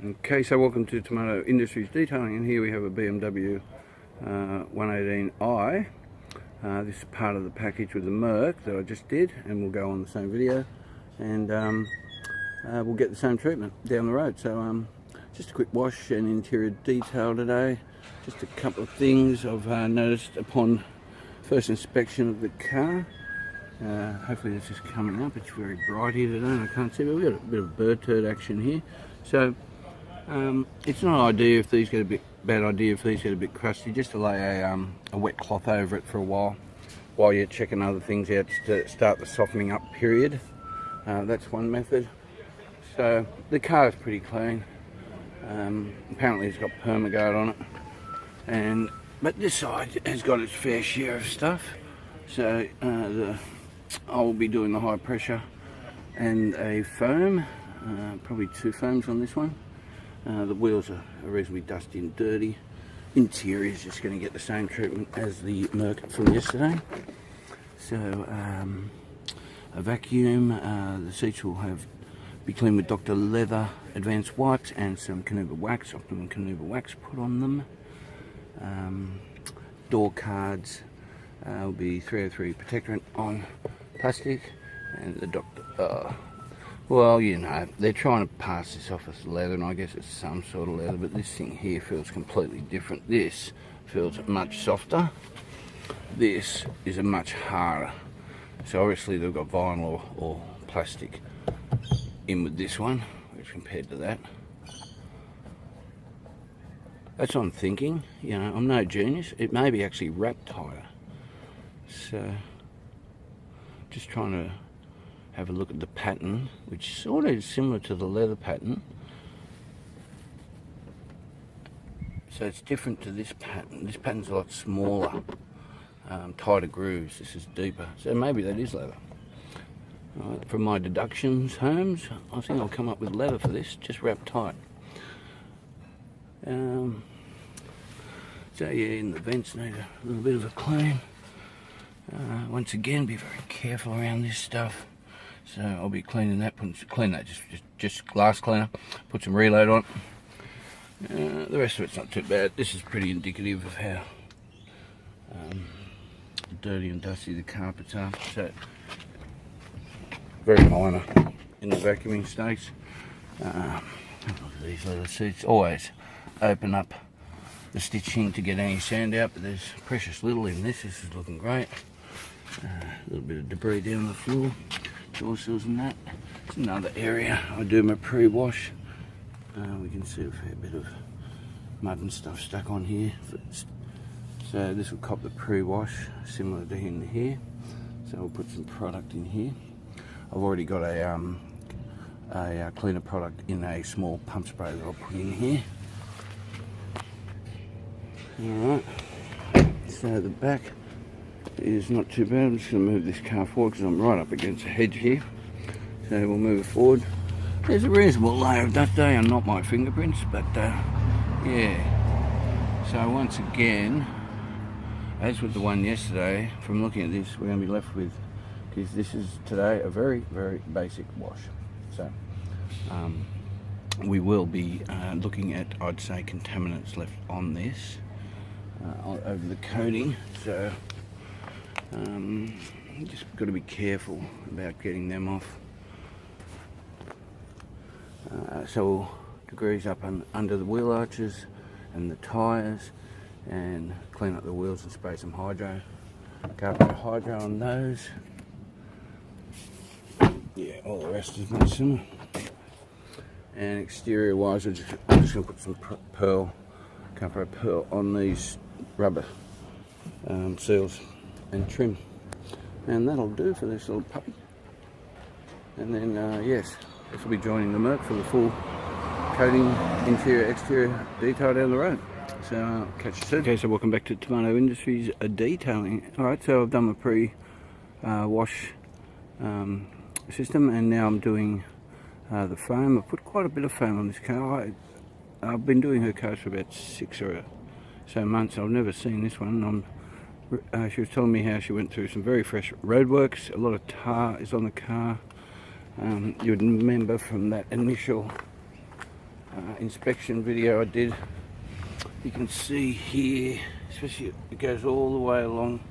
Okay, so welcome to Tomato Industries Detailing, and here we have a BMW 118i. This is part of the package with the Merc that I just did, and we'll go on the same video, and we'll get the same treatment down the road. So just a quick wash and interior detail today. Just a couple of things I've noticed upon first inspection of the car. Hopefully this is coming up. It's very bright here today and I can't see, but we've got a bit of bird turd action here. So it's not bad idea if these get a bit crusty, just to lay a wet cloth over it for a while you're checking other things out, just to start the softening up period. That's one method. So the car is pretty clean. Apparently it's got Permaguard on it, but this side has got its fair share of stuff. So I will be doing the high pressure and a foam, probably two foams on this one. The wheels are reasonably dusty and dirty. Interior is just going to get the same treatment as the Merc from yesterday. So a vacuum, the seats will be cleaned with Dr. Leather Advanced Wipes and some Optimum wax put on them. Door cards will be 303 Protectorant on plastic, and the Dr. Well, you know, they're trying to pass this off as leather, and I guess it's some sort of leather, but this thing here feels completely different. This feels much softer. This is a much harder. So obviously they've got vinyl or plastic in with this one, which compared to that. That's what I'm thinking. You know, I'm no genius. It may be actually wrap tyre. So, just trying to have a look at the pattern, which sort of is similar to the leather pattern. So it's different to this pattern. This pattern's a lot smaller, tighter grooves. This is deeper. So maybe that is leather. Right, from my deductions, Holmes, I think I'll come up with leather for this, just wrap tight. So yeah, in the vents need a little bit of a clean. Once again, be very careful around this stuff. So I'll be cleaning that, just glass cleaner, put some reload on. The rest of it's not too bad. This is pretty indicative of how dirty and dusty the carpets are. So very minor in the vacuuming stakes. Look at these leather seats. Always open up the stitching to get any sand out, but there's precious little in this. This is looking great. A little bit of debris down the floor, door sills and that. It's another area I do my pre-wash. We can see a fair bit of mud and stuff stuck on here. So this will cop the pre-wash, similar to in here. So we'll put some product in here. I've already got a cleaner product in a small pump spray that I'll put in here. Alright, so the back is not too bad. I'm just going to move this car forward because I'm right up against a hedge here. So we'll move it forward. There's a reasonable layer of dust there, and not my fingerprints, but yeah. So once again, as with the one yesterday, from looking at this, we're going to be left with, because this is today a very, very basic wash. So we will be looking at, I'd say, contaminants left on this. Over the coating, so just got to be careful about getting them off. So we'll degrease up under the wheel arches and the tyres, and clean up the wheels and spray some hydro, carpet hydro on those. Yeah, all the rest is very similar. And exterior wise, I'm just going to put some Perl on these rubber seals and trim, and that'll do for this little puppy. And then yes, this will be joining the Merc for the full coating, interior exterior detail down the road. So I'll catch you soon. Okay, so welcome back to Tomato Industries Detailing. Alright, so I've done my pre-wash system, and now I'm doing the foam. I've put quite a bit of foam on this car. I've been doing her cars for about 6 or so months. I've never seen this one. She was telling me how she went through some very fresh roadworks. A lot of tar is on the car. You would remember from that initial inspection video I did. You can see here, especially it goes all the way along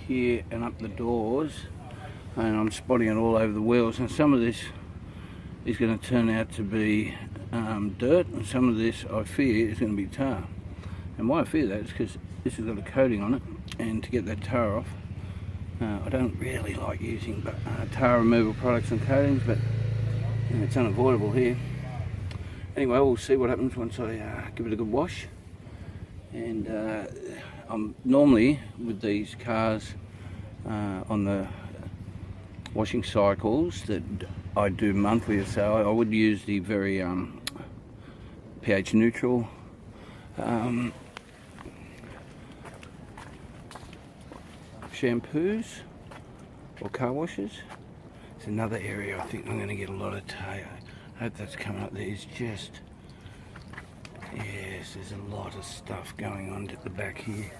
here and up the doors, and I'm spotting it all over the wheels. And some of this is going to turn out to be dirt, and some of this I fear is going to be tar. And why I fear that is because this has got a coating on it, and to get that tar off, I don't really like using tar removal products and coatings, but you know, it's unavoidable here. Anyway, we'll see what happens once I give it a good wash. And I'm normally with these cars on the washing cycles that I do monthly or so, I would use the very pH neutral shampoos or car washes. It's another area I think I'm going to get a lot of tar. I hope that's coming up. There's just, yes, there's a lot of stuff going on at the back here.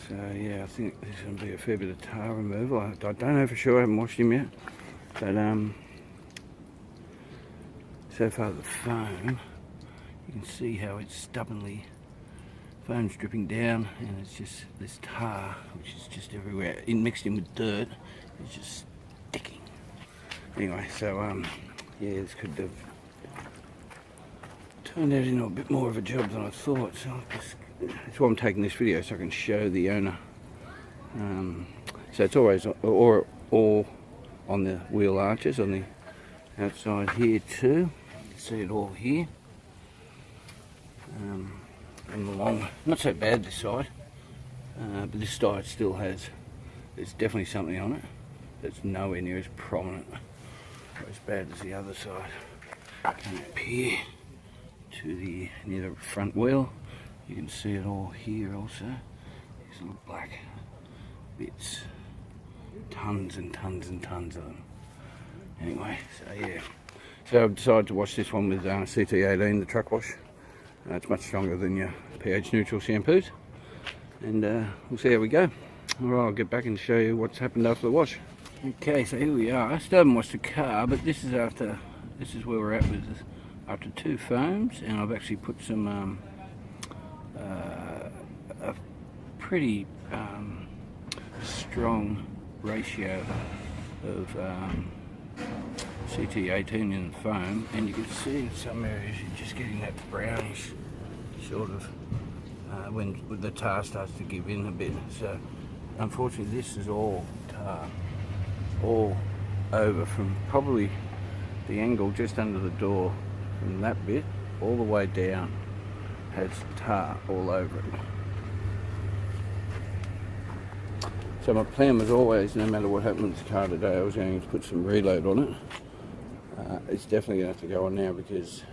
So yeah, I think there's going to be a fair bit of tar removal. I don't know for sure, I haven't washed him yet. But so far the foam, you can see how it's stubbornly, foam's dripping down, and it's just this tar, which is just everywhere, mixed in with dirt, it's just sticking. Anyway, so yeah, this could have turned out into a bit more of a job than I thought. So that's why I'm taking this video, so I can show the owner. So it's always or on the wheel arches on the outside here too. You can see it all here. And along, not so bad this side, but this side still has, there's definitely something on it that's nowhere near as prominent or as bad as the other side. Come up here to the near the front wheel, you can see it all here also. These little black bits, tons and tons and tons of them. Anyway, so yeah, so I've decided to wash this one with CT18, the truck wash. It's much stronger than your pH neutral shampoos, and we'll see how we go. Alright, I'll get back and show you what's happened after the wash. Okay, so here we are. I still haven't washed the car, but this is where we're at with this, after 2 foams, and I've actually put some a pretty strong ratio of CT18 in the foam, and you can see in some areas you're just getting that brownish sort of when the tar starts to give in a bit. So unfortunately this is all tar, all over from probably the angle just under the door, from that bit all the way down, has tar all over it. So my plan was always, no matter what happened with the car today, I was going to put some reload on it. It's definitely going to have to go on now because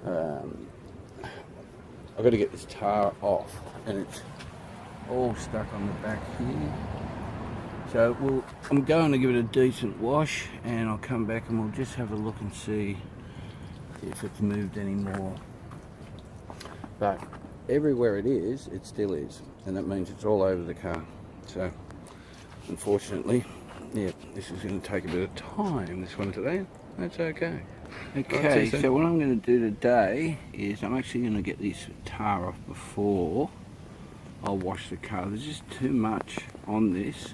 I've got to get this tar off, and it's all stuck on the back here. So I'm going to give it a decent wash, and I'll come back and we'll just have a look and see if it's moved anymore. But everywhere it is, it still is, and that means it's all over the car. So unfortunately, yeah, this is going to take a bit of time, this one today. That's okay. Okay, so what I'm going to do today is I'm actually going to get this tar off before I'll wash the car. There's just too much on this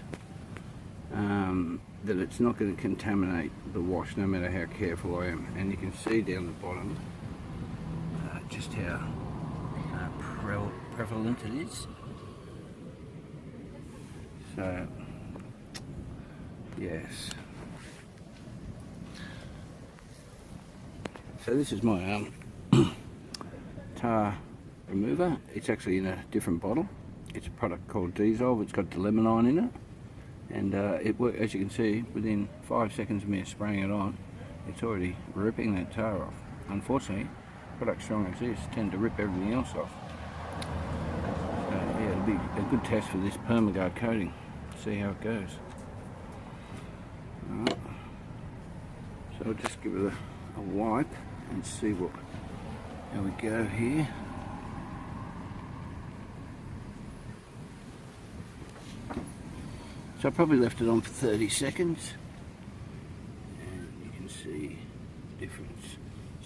that it's not going to contaminate the wash no matter how careful I am. And you can see down the bottom just how prevalent it is. So yes, so this is my tar remover. It's actually in a different bottle. It's a product called Desolve. It's got de-leminine in it, and it works, as you can see, within 5 seconds of me spraying it on, it's already ripping that tar off. Unfortunately, products strong as this tend to rip everything else off. So yeah, it'll be a good test for this Permaguard coating. See how it goes. Right. So I'll just give it a wipe and see how we go here. So I probably left it on for 30 seconds, and you can see the difference.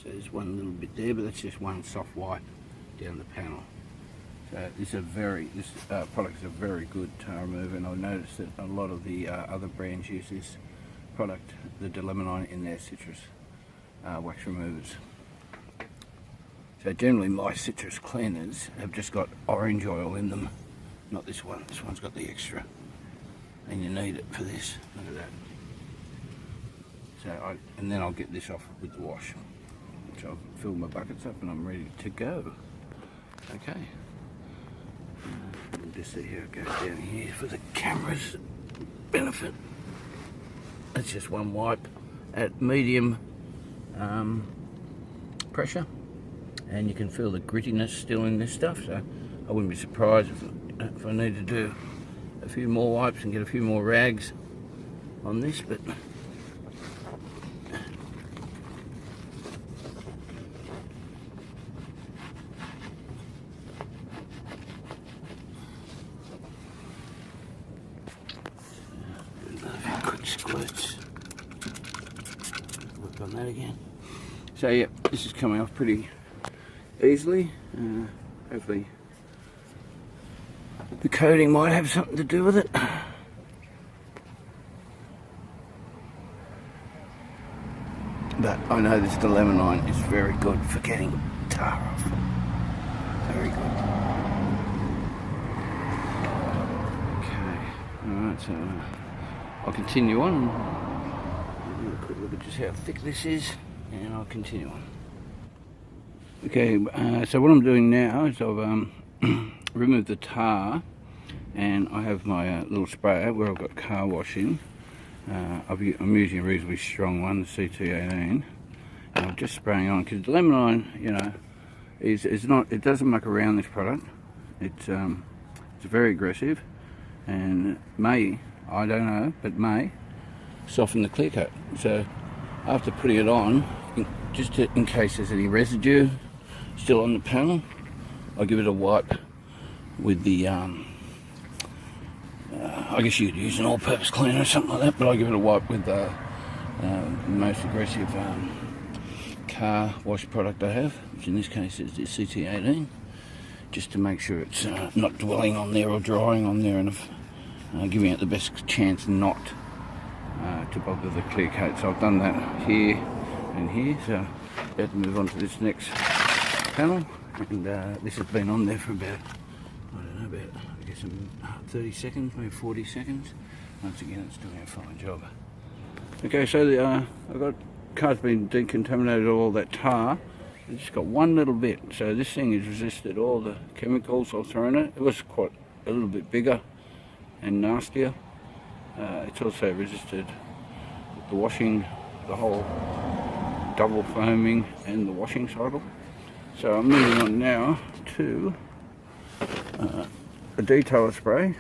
So there's one little bit there, but that's just one soft wipe down the panel. So this product is a very good tar remover, and I've noticed that a lot of the other brands use this product, the de-leminine, in their citrus wax removers. So generally my citrus cleaners have just got orange oil in them, not this one. This one's got the extra, and you need it for this. Look at that. So and then I'll get this off with the wash. So I've filled my buckets up and I'm ready to go. Okay. We'll just see how it goes down here for the camera's benefit. It's just one wipe at medium pressure, and you can feel the grittiness still in this stuff, so I wouldn't be surprised if I need to do a few more wipes and get a few more rags on this, but quick squirts. Work on that again. So yeah, this is coming off pretty easily. Hopefully the coating might have something to do with it. But I know this de-leminine is very good for getting tar off. Very good. Okay, alright, so I'll continue on. Have a quick look at just how thick this is, and I'll continue on. Okay, so what I'm doing now is I've removed the tar, and I have my little sprayer where I've got car wash in. I'm using a reasonably strong one, the CT18, and I'm just spraying on because the de-leminine, you know, it doesn't muck around this product. It's very aggressive, and may, I don't know, but may soften the clear coat. So after putting it on, just in case there's any residue still on the panel, I'll give it a wipe with the I guess you could use an all-purpose cleaner or something like that, but I'll give it a wipe with the most aggressive car wash product I have, which in this case is the CT18, just to make sure it's not dwelling on there or drying on there, and giving it the best chance not to bother the clear coat. So I've done that here and here, so about to move on to this next panel, and this has been on there for about, I don't know, about I guess 30 seconds, maybe 40 seconds. Once again, it's doing a fine job. Okay, so I've got car's been decontaminated all that tar. It's just got one little bit, so this thing has resisted all the chemicals I've thrown in it. It was quite a little bit bigger and nastier. It's also resisted the washing, the whole double foaming and the washing cycle. So I'm moving on now to a detailer spray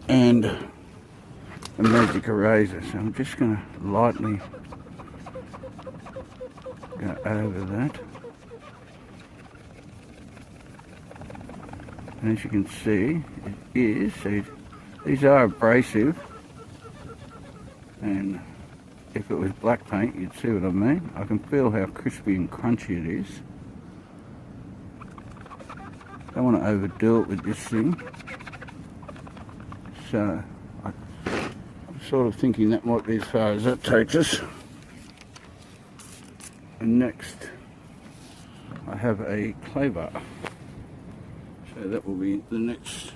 and a magic eraser. So I'm just going to lightly go over that. And as you can see, these are abrasive, and if it was black paint, you'd see what I mean. I can feel how crispy and crunchy it is. Don't want to overdo it with this thing. So I'm sort of thinking that might be as far as that takes us. And next, I have a clay bar. So that will be the next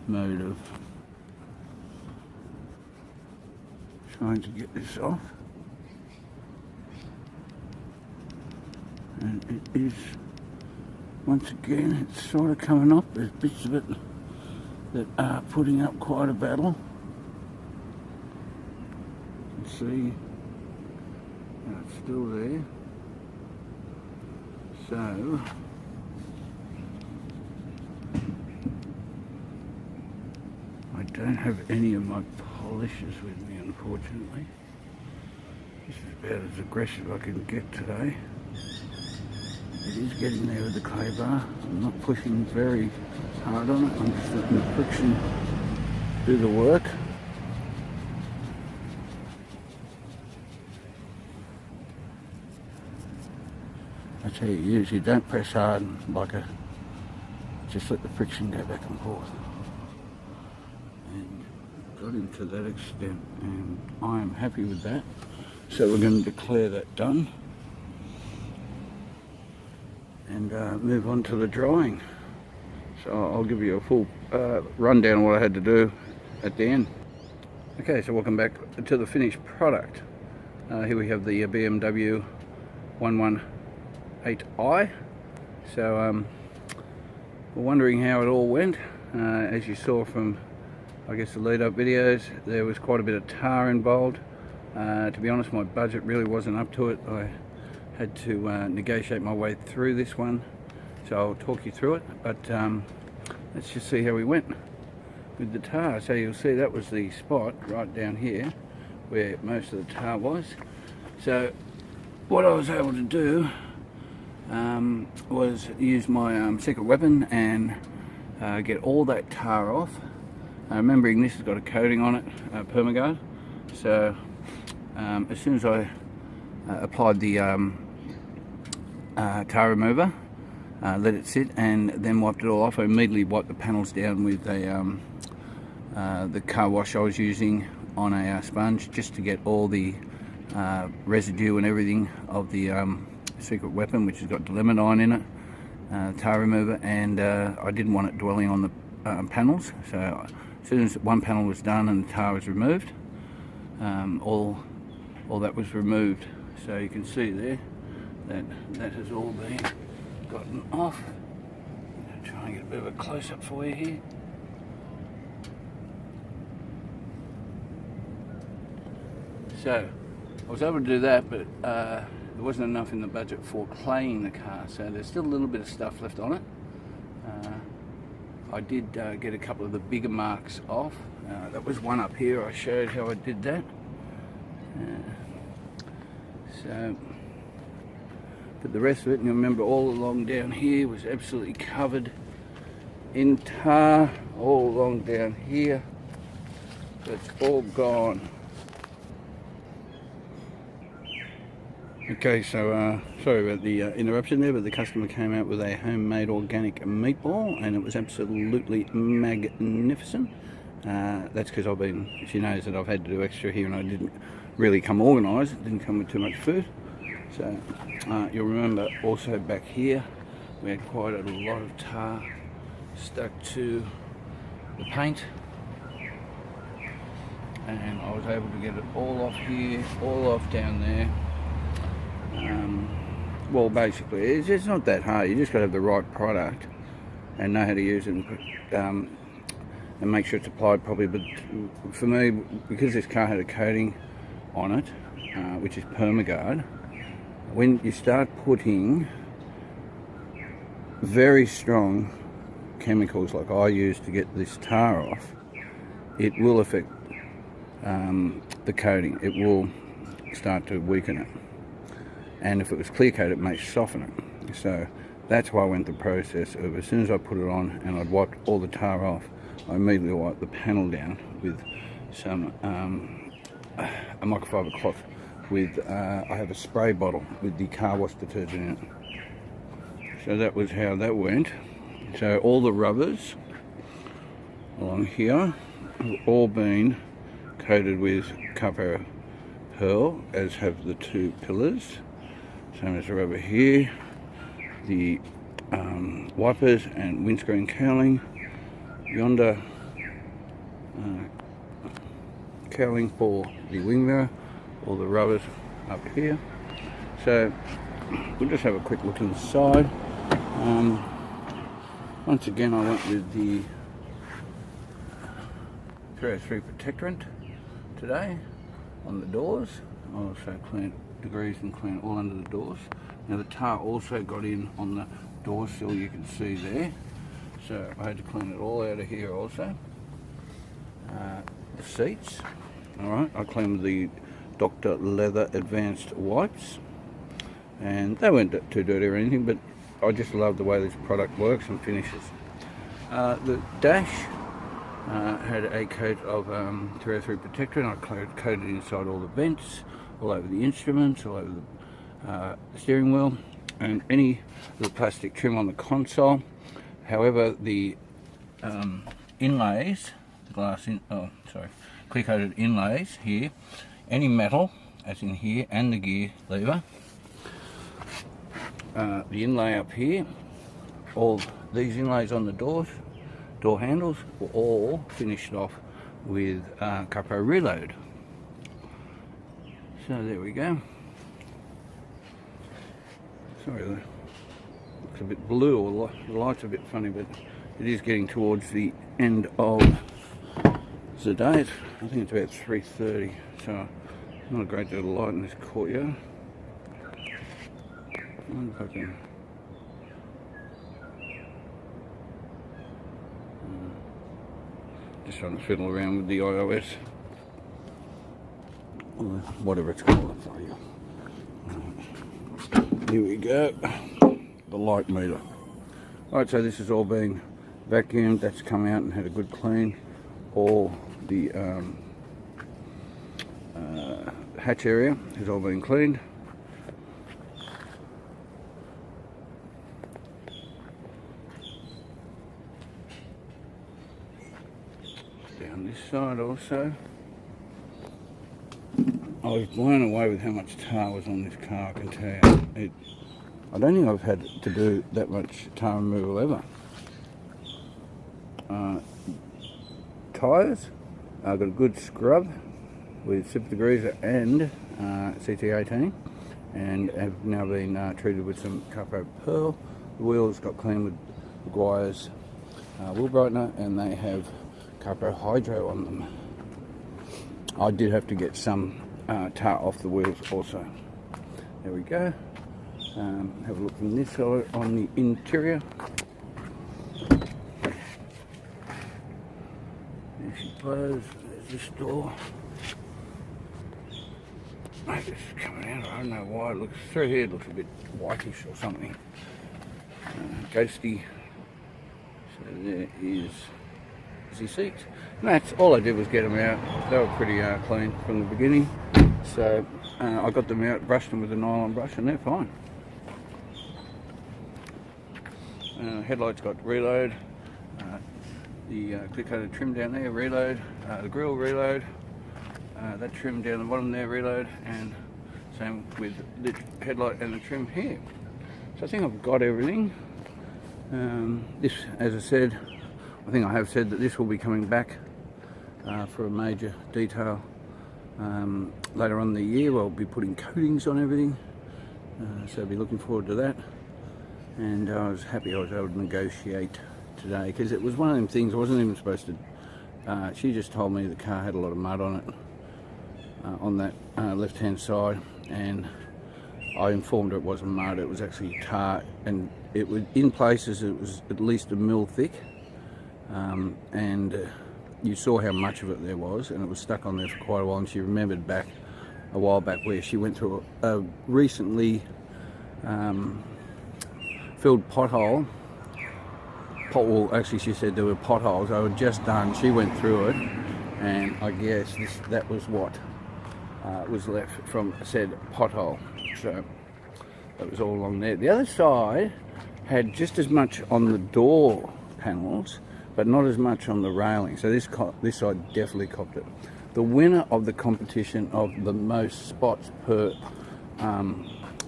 mode of trying to get this off. And it is, once again, it's sort of coming up. There's bits of it that are putting up quite a battle. You can see it's still there. So I don't have any of my polishes with me, unfortunately. This is about as aggressive I can get today. It is getting there with the clay bar. I'm not pushing very hard on it. I'm just letting the friction do the work. That's how you use. You don't press hard like a, just let the friction go back and forth. And got him to that extent, and I am happy with that. So we're going to declare that done and move on to the drying. So I'll give you a full rundown of what I had to do at the end. Okay, so welcome back to the finished product. Here we have the BMW 118i. So we're wondering how it all went. As you saw from, I guess, the lead-up videos, there was quite a bit of tar involved. To be honest, my budget really wasn't up to it. I had to negotiate my way through this one, so I'll talk you through it. But let's just see how we went with the tar. So you'll see that was the spot right down here where most of the tar was. So what I was able to do was use my secret weapon and get all that tar off. Remembering this has got a coating on it, Permaguard. So as soon as I applied the tar remover, let it sit, and then wiped it all off, I immediately wiped the panels down with a the car wash I was using on a sponge, just to get all the residue and everything of the secret weapon, which has got de-leminine in it, tar remover, and I didn't want it dwelling on the panels. So as soon as one panel was done and the tar was removed, all that was removed. So you can see there that that has all been gotten off. I'm going to try and get a bit of a close-up for you here. So I was able to do that, but there wasn't enough in the budget for claying the car, so there's still a little bit of stuff left on it. I did get a couple of the bigger marks off. That was one up here. I showed how I did that. But the rest of it, and you remember all along down here was absolutely covered in tar, all along down here. So it's all gone. Okay, so sorry about the interruption there, but the customer came out with a homemade organic meatball, and it was absolutely magnificent. That's because I've been, she knows that I've had to do extra here, and I didn't really come organised. It didn't come with too much food. So you'll remember also back here we had quite a lot of tar stuck to the paint, and I was able to get it all off here, all off down there. Well, basically it's not that hard. You just got to have the right product and know how to use it, and make sure it's applied properly. But for me, because this car had a coating on it, which is Permaguard, when you start putting very strong chemicals like I use to get this tar off, it will affect the coating. It will start to weaken it, and if it was clear coat, it may soften it. So that's why I went the process of, as soon as I put it on and I'd wiped all the tar off, I immediately wiped the panel down with some a microfiber cloth with I have a spray bottle with the car wash detergent in it. So that was how that went. So all the rubbers along here have all been coated with cover Perl, as have the two pillars. Same as the rubber here. The wipers and windscreen cowling. Yonder cowling for the wing mirror. All the rubbers up here. So we'll just have a quick look inside. Once again, I went with the 303 Protectorant today on the doors. I also cleaned degrees and cleaned all under the doors. Now the tar also got in on the door sill, you can see there. So I had to clean it all out of here also. The seats, alright, I cleaned the Dr. Leather Advanced wipes, and they weren't too dirty or anything, but I just love the way this product works and finishes. The dash had a coat of 303 Protectorant. I coated inside all the vents, all over the instruments, all over the steering wheel, and any of the plastic trim on the console. However, the inlays, clear coated inlays here, any metal as in here, and the gear lever, the inlay up here, all these inlays on the door handles were all finished off with Capro Reload. So there we go. Sorry, it looks a bit blue, or the light's a bit funny, but it is getting towards the end of the day. I think it's about 3:30, so not a great deal of light in this courtyard. I wonder if I can... Just trying to fiddle around with the iOS, or whatever it's called. Here we go, the light meter. Alright, so this is all being vacuumed. That's come out and had a good clean. All the hatch area has all been cleaned. Down this side also. I was blown away with how much tar was on this car, I can tell you. I don't think I've had to do that much tar removal ever. Tyres, I've got a good scrub with super degreaser and CT18, and have now been treated with some Capro Perl. The wheels got cleaned with Maguire's wheel brightener, and they have Capro Hydro on them. I did have to get some tar off the wheels also. There we go. Have a look from this side on the interior. There she blows. There's this door. It's coming out. I don't know why it looks through here. It looks a bit whitish or something. Ghosty. So there is the seats. And that's all I did was get them out. They were pretty clean from the beginning. So I got them out, brushed them with a nylon brush, and they're fine. Headlights got reload. The clear-coated trim down there, reload. The grille, reload. That trim down the bottom there, reload. And same with the headlight and the trim here. So I think I've got everything. This, as I said, I think I have said that this will be coming back for a major detail later on in the year. I'll be putting coatings on everything, so I'll be looking forward to that. And I was happy I was able to negotiate today, because it was one of them things I wasn't even supposed to. She just told me the car had a lot of mud on it, on that left hand side, and I informed her it wasn't mud, it was actually tar, and it was, in places it was at least a mil thick. And you saw how much of it there was, and it was stuck on there for quite a while. And she remembered back a while back where she went through a recently filled pothole. Well, actually she said there were potholes. They were just done. She went through it, and I guess that was what was left from said pothole. So that was all along there. The other side had just as much on the door panels, but not as much on the railing. So this side definitely copped it. The winner of the competition of the most spots per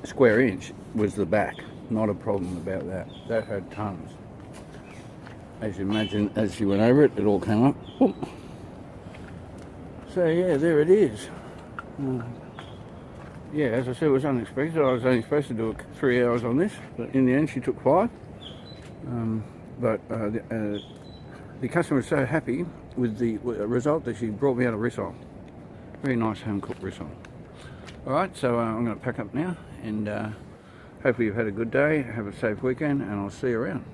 square inch was the back. Not a problem about that. That had tons. As you imagine, as she went over it, it all came up. Boom. So yeah, there it is. Yeah, as I said, it was unexpected. I was only supposed to do 3 hours on this, but in the end she took 5. The customer was so happy with the result that she brought me out a rissole. Very nice home cooked rissole. Alright, so I'm going to pack up now, and hopefully you've had a good day, have a safe weekend, and I'll see you around.